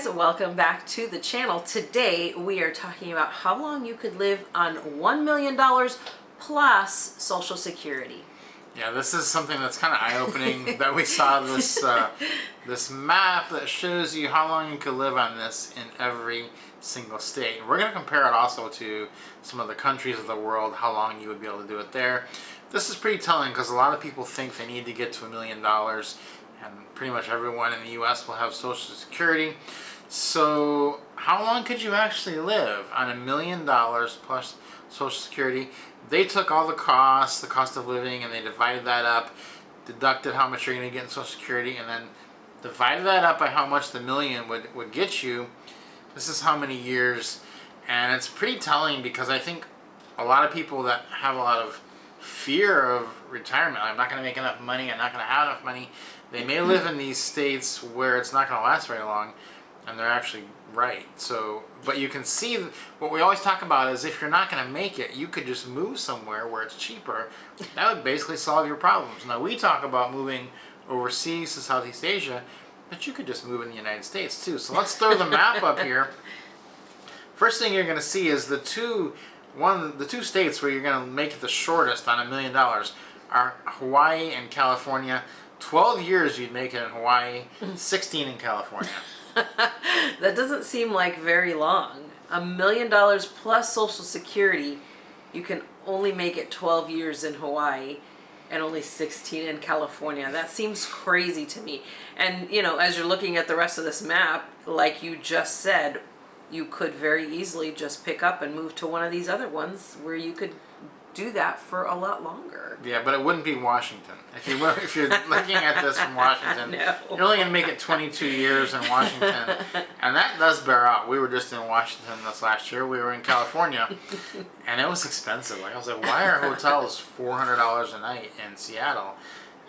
guys, welcome back to the channel. Today we are talking about how long you could live on $1 million plus Social Security. Yeah, this is something that's kind of eye-opening that we saw this this map that shows you how long you could live on this in every single state. We're going to compare it also to some of the countries of the world, how long you would be able to do it there. This is pretty telling because a lot of people think they need to get to $1 million, and pretty much everyone in the U.S. will have Social Security. So how long could you actually live on $1 million plus Social Security? They took all the cost of living, and they divided that up, deducted how much you're going to get in Social Security, and then divided that up by how much the million would get you. This is how many years, and it's pretty telling because I think a lot of people that have a lot of fear of retirement, I'm not going to make enough money, I'm not going to have enough money, they may live in these states where it's not going to last very long, and they're actually right. So, but you can see what we always talk about is if you're not going to make it, you could just move somewhere where it's cheaper. That would basically solve your problems. Now, we talk about moving overseas to Southeast Asia, but you could just move in the United States too. So let's throw the map up here. First thing you're going to see is the two states where you're going to make it the shortest on $1 million are Hawaii and California. 12 years you'd make it in Hawaii, 16 in California. That doesn't seem like very long. $1 million plus Social Security, you can only make it 12 years in Hawaii and only 16 in California. That seems crazy to me. And, you know, as you're looking at the rest of this map, like you just said, you could very easily just pick up and move to one of these other ones where you could do that for a lot longer. Yeah, but it wouldn't be Washington. If you're looking at this from Washington, No. You're only going to make it 22 years in Washington, and that does bear out. We were just in Washington this last year. We were in California, and it was expensive. Like I was like, why are hotels $400 a night in Seattle?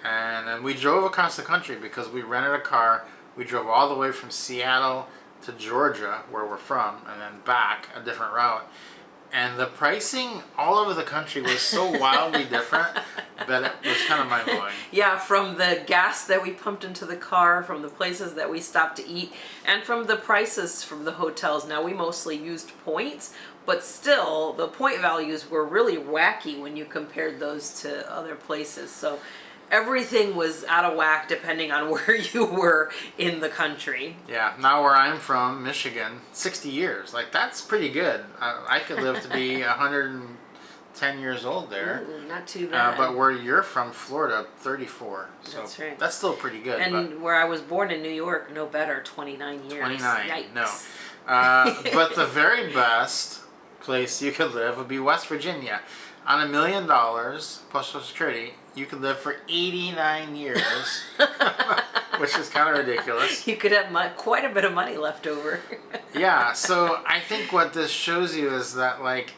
And then we drove across the country because we rented a car. We drove all the way from Seattle to Georgia, where we're from, and then back a different route. And the pricing all over the country was so wildly different that it was kind of mind-blowing. Yeah, from the gas that we pumped into the car, from the places that we stopped to eat, and from the prices from the hotels. Now, we mostly used points, but still, the point values were really wacky when you compared those to other places. So everything was out of whack depending on where you were in the country. Yeah, now where I'm from, Michigan, 60 years. Like, that's pretty good. I could live to be 110 years old there. Ooh, not too bad. But where you're from, Florida, 34. So that's right. That's still pretty good. And where I was born in New York, no better, 29 years. 29, Yikes. no. But the very best place you could live would be West Virginia. On $1 million plus Social Security, you could live for 89 years, which is kind of ridiculous. You could have quite a bit of money left over. Yeah, so I think what this shows you is that, like,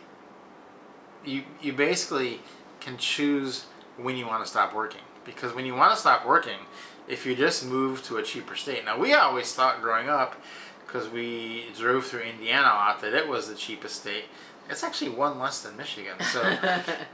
you basically can choose when you want to stop working. Because when you want to stop working, if you just move to a cheaper state. Now, we always thought growing up, because we drove through Indiana a lot, that it was the cheapest state. It's actually one less than Michigan, so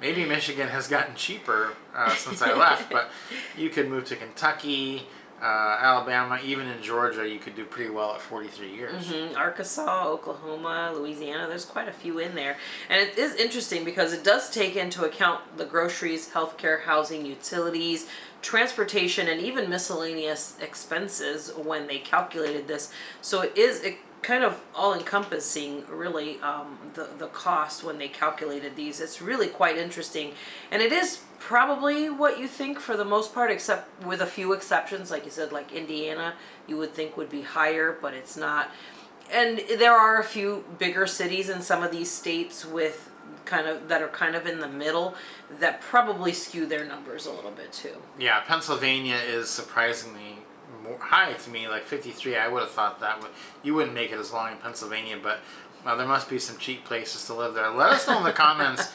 maybe Michigan has gotten cheaper since I left, but you could move to Kentucky, Alabama, even in Georgia, you could do pretty well at 43 years. Mm-hmm. Arkansas, Oklahoma, Louisiana, there's quite a few in there. And it is interesting because it does take into account the groceries, healthcare, housing, utilities, transportation, and even miscellaneous expenses when they calculated this. So it kind of all-encompassing, really, the cost when they calculated these. It's really quite interesting, and it is probably what you think for the most part, except with a few exceptions, like you said, like Indiana, you would think would be higher, but it's not. And there are a few bigger cities in some of these states with that are kind of in the middle that probably skew their numbers a little bit too. Yeah, Pennsylvania is surprisingly more high to me, like 53. I would have thought that you wouldn't make it as long in Pennsylvania, but there must be some cheap places to live there. Let us know in the comments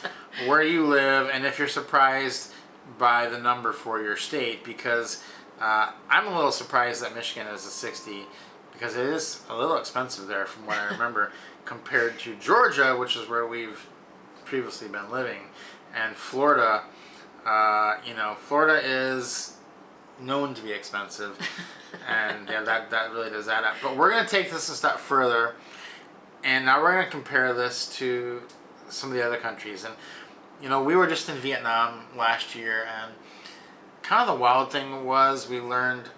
where you live and if you're surprised by the number for your state, because I'm a little surprised that Michigan is a 60, because it is a little expensive there from what I remember compared to Georgia, which is where we've previously been living, and Florida. Florida is known to be expensive, and yeah, that really does add up. But we're going to take this a step further, and now we're going to compare this to some of the other countries. And we were just in Vietnam last year, and kind of the wild thing was we learned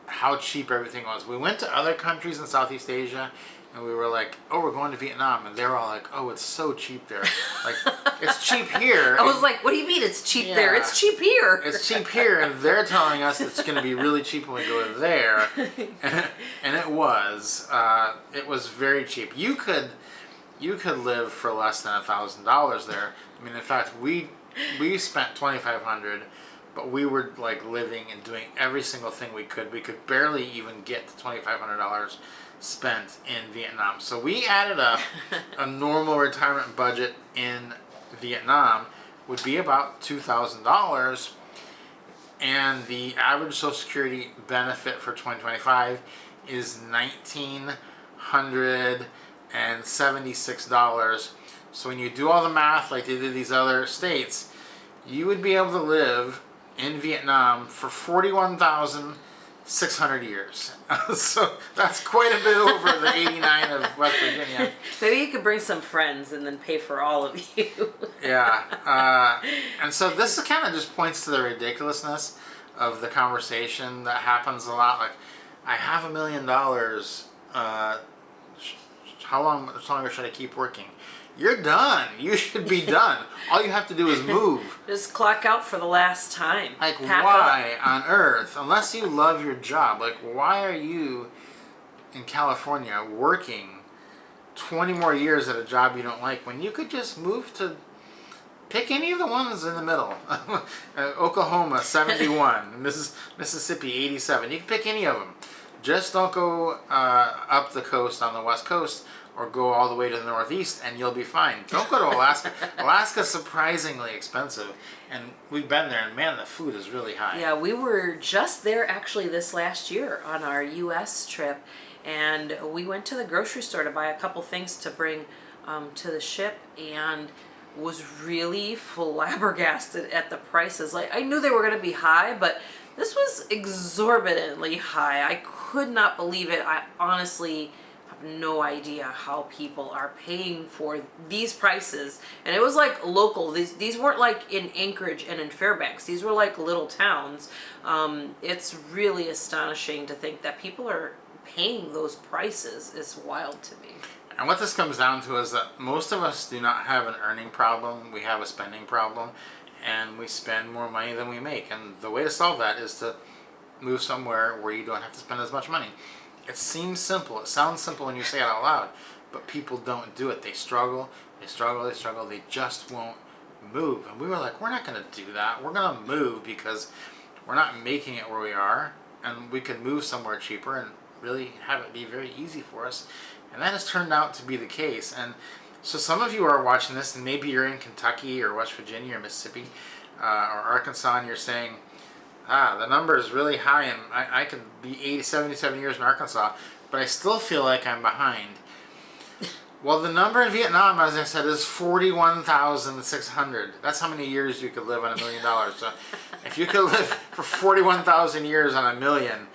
how cheap everything was. We went to other countries in Southeast Asia, and we were like, oh, we're going to Vietnam. And they were all like, oh, it's so cheap there. Like, it's cheap here. I was like, what do you mean it's cheap there? It's cheap here. It's cheap here, and they're telling us it's going to be really cheap when we go there. And it was. It was very cheap. You could live for less than $1,000 there. I mean, in fact, we spent $2,500, but we were like living and doing every single thing we could. We could barely even get the $2,500 spent in Vietnam. So we added up a normal retirement budget in Vietnam would be about $2,000, and the average Social Security benefit for 2025 is $1,976. So when you do all the math like they did these other states, you would be able to live in Vietnam for 41,600 years. So that's quite a bit over the 89 of West Virginia. Maybe you could bring some friends and then pay for all of you. Yeah. And so this kind of just points to the ridiculousness of the conversation that happens a lot. Like, I have $1 million. How much longer should I keep working? You're done. You should be done. All you have to do is move. Just clock out for the last time. Like, Pack why up. on earth, unless you love your job, like, why are you in California working 20 more years at a job you don't like when you could just move to pick any of the ones in the middle? Oklahoma, 71. Mississippi, 87. You can pick any of them. Just don't go up the coast on the West Coast, or go all the way to the Northeast, and you'll be fine. Don't go to Alaska. Alaska's surprisingly expensive, and we've been there, and man, the food is really high. Yeah, we were just there actually this last year on our U.S. trip, and we went to the grocery store to buy a couple things to bring to the ship, and was really flabbergasted at the prices. Like, I knew they were going to be high, but this was exorbitantly high. I could not believe it. I honestly have no idea how people are paying for these prices. And it was like local. These weren't like in Anchorage and in Fairbanks. These were like little towns. It's really astonishing to think that people are paying those prices. It's wild to me. And what this comes down to is that most of us do not have an earning problem. We have a spending problem, and we spend more money than we make. And the way to solve that is to move somewhere where you don't have to spend as much money. It seems simple. It sounds simple when you say it out loud, but people don't do it. They struggle. They just won't move. And we were like, we're not going to do that. We're going to move because we're not making it where we are, and we could move somewhere cheaper and really have it be very easy for us. And that has turned out to be the case. And so some of you are watching this, and maybe you're in Kentucky or West Virginia or Mississippi or Arkansas, and you're saying, the number is really high, and I could be 77 years in Arkansas, but I still feel like I'm behind. Well, the number in Vietnam, as I said, is 41,600. That's how many years you could live on $1 million. So if you could live for 41,000 years on $1 million,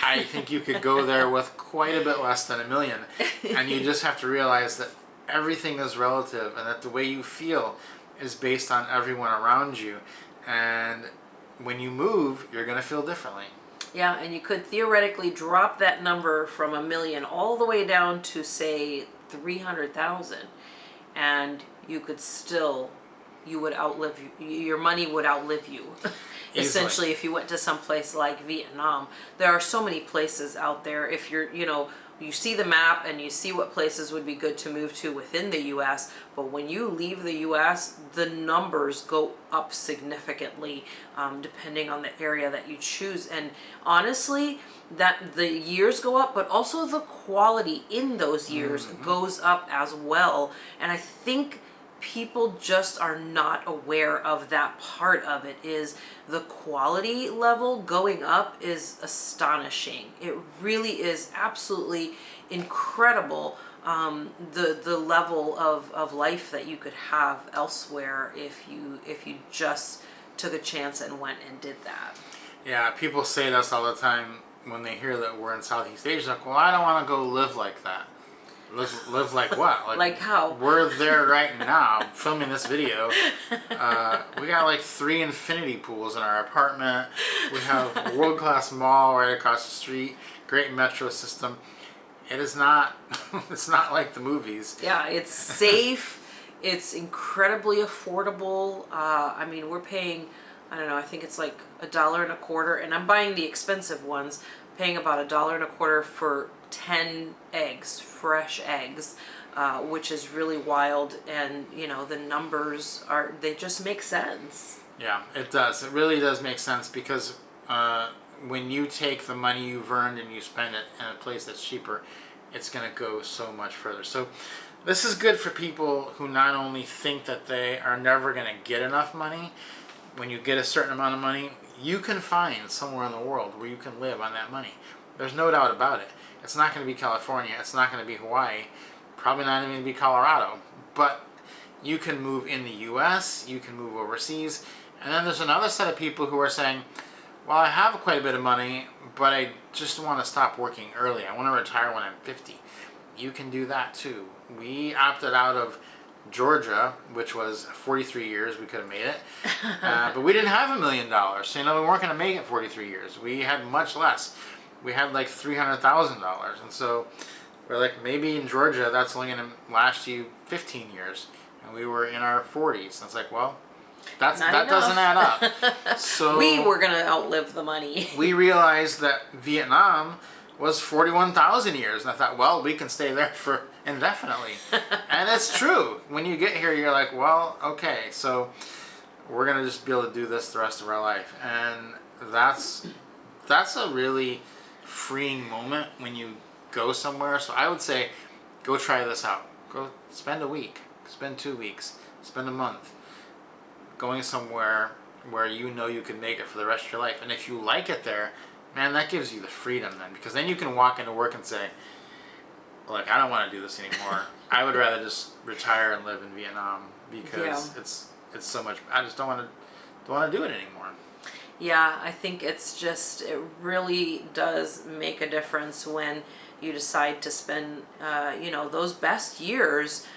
I think you could go there with quite a bit less than $1 million. And you just have to realize that everything is relative, and that the way you feel is based on everyone around you. And when you move, you're going to feel differently. Yeah, and you could theoretically drop that number from $1 million all the way down to, say, 300,000, and you could still, your money would outlive you. Essentially, if you went to some place like Vietnam. There are so many places out there. If you're, you see the map and you see what places would be good to move to within the U.S., but when you leave the U.S., the numbers go up significantly depending on the area that you choose. And honestly, that the years go up, but also the quality in those years goes up as well. And I think people just are not aware of that part of it. Is the quality level going up is astonishing. It really is absolutely incredible, the level of life that you could have elsewhere if you just took a chance and went and did that. Yeah, people say to us all the time when they hear that we're in Southeast Asia, like, well, I don't want to go live like that. Live like what? Like how? We're there right now, filming this video. We got like 3 infinity pools in our apartment. We have a world-class mall right across the street. Great metro system. It is not. It's not like the movies. Yeah, it's safe. It's incredibly affordable. I mean, we're paying, I don't know, I think it's like $1.25, and I'm buying the expensive ones, paying about $1.25 for 10 eggs, fresh eggs, which is really wild. And you know, the numbers they just make sense. Yeah, it does. It really does make sense because when you take the money you've earned and you spend it in a place that's cheaper, it's going to go so much further. So this is good for people who not only think that they are never going to get enough money. When you get a certain amount of money, you can find somewhere in the world where you can live on that money. There's no doubt about it. It's not going to be California. It's not going to be Hawaii. Probably not even going to be Colorado. But you can move in the U.S. You can move overseas. And then there's another set of people who are saying, well, I have quite a bit of money, but I just want to stop working early. I want to retire when I'm 50. You can do that too. We opted out of Georgia, which was 43 years. We could have made it. But we didn't have $1 million. So, you know, we weren't going to make it 43 years. We had much less. We had like $300,000. And so we're like, maybe in Georgia, that's only going to last you 15 years. And we were in our 40s. And it's like, well, that doesn't add up. So we were going to outlive the money. We realized that Vietnam was 41,000 years. And I thought, well, we can stay there for indefinitely. And it's true. When you get here, you're like, well, okay, so we're going to just be able to do this the rest of our life. And that's a really freeing moment when you go somewhere. So I would say, go try this out. Go spend a week, spend 2 weeks, spend a month going somewhere where you know you can make it for the rest of your life. And if you like it there, man, that gives you the freedom then, because then you can walk into work and say, look, I don't want to do this anymore. I would rather just retire and live in Vietnam because it's so much. I just don't want to do it anymore. Yeah, I think it really does make a difference when you decide to spend, those best years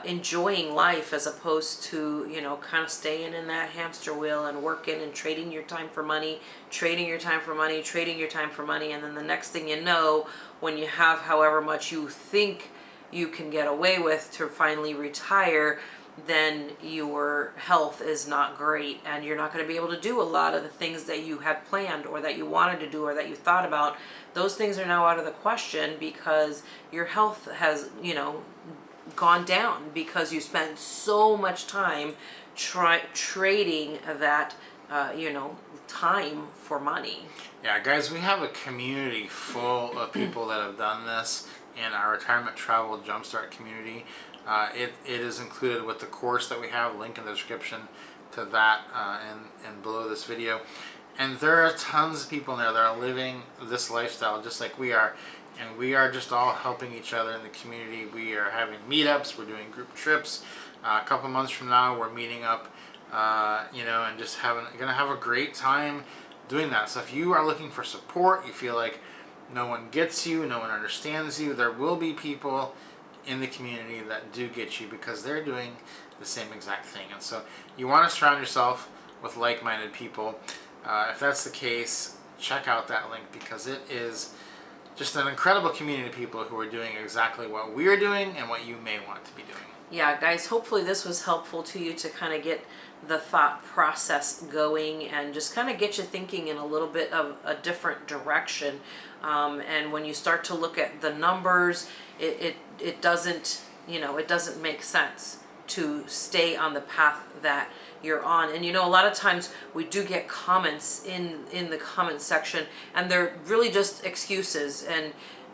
enjoying life, as opposed to, kind of staying in that hamster wheel and working and trading your time for money, trading your time for money, trading your time for money. And then the next thing you know, when you have however much you think you can get away with to finally retire, then your health is not great and you're not going to be able to do a lot of the things that you had planned or that you wanted to do or that you thought about. Those things are now out of the question because your health has, gone down because you spent so much time trading that, time for money. Yeah, guys, we have a community full of people that have done this in our retirement travel Jumpstart community. It is included with the course that we have, link in the description to that and below this video. And there are tons of people in there that are living this lifestyle just like we are. And we are just all helping each other in the community. We are having meetups. We're doing group trips. A couple months from now, we're meeting up, and just gonna have a great time doing that. So if you are looking for support, you feel like no one gets you, no one understands you, there will be people in the community that do get you because they're doing the same exact thing. And so you want to surround yourself with like-minded people. If that's the case, check out that link because it is just an incredible community of people who are doing exactly what we are doing and what you may want to be doing. Yeah, guys, hopefully this was helpful to you to kind of get the thought process going and just kind of get you thinking in a little bit of a different direction. And when you start to look at the numbers, it doesn't, it doesn't make sense to stay on the path that you're on. And a lot of times we do get comments in the comment section and they're really just excuses. And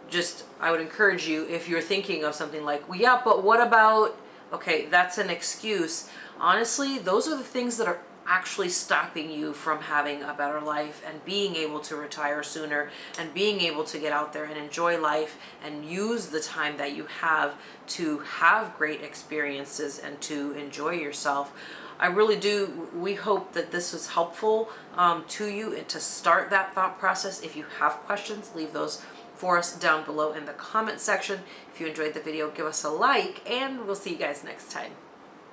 just, I would encourage you, if you're thinking of something like, well, yeah, but what about, okay, that's an excuse. Honestly, those are the things that are actually stopping you from having a better life and being able to retire sooner and being able to get out there and enjoy life and use the time that you have to have great experiences and to enjoy yourself. I really do, we hope that this was helpful to you and to start that thought process. If you have questions, leave those for us down below in the comment section. If you enjoyed the video, give us a like, and we'll see you guys next time.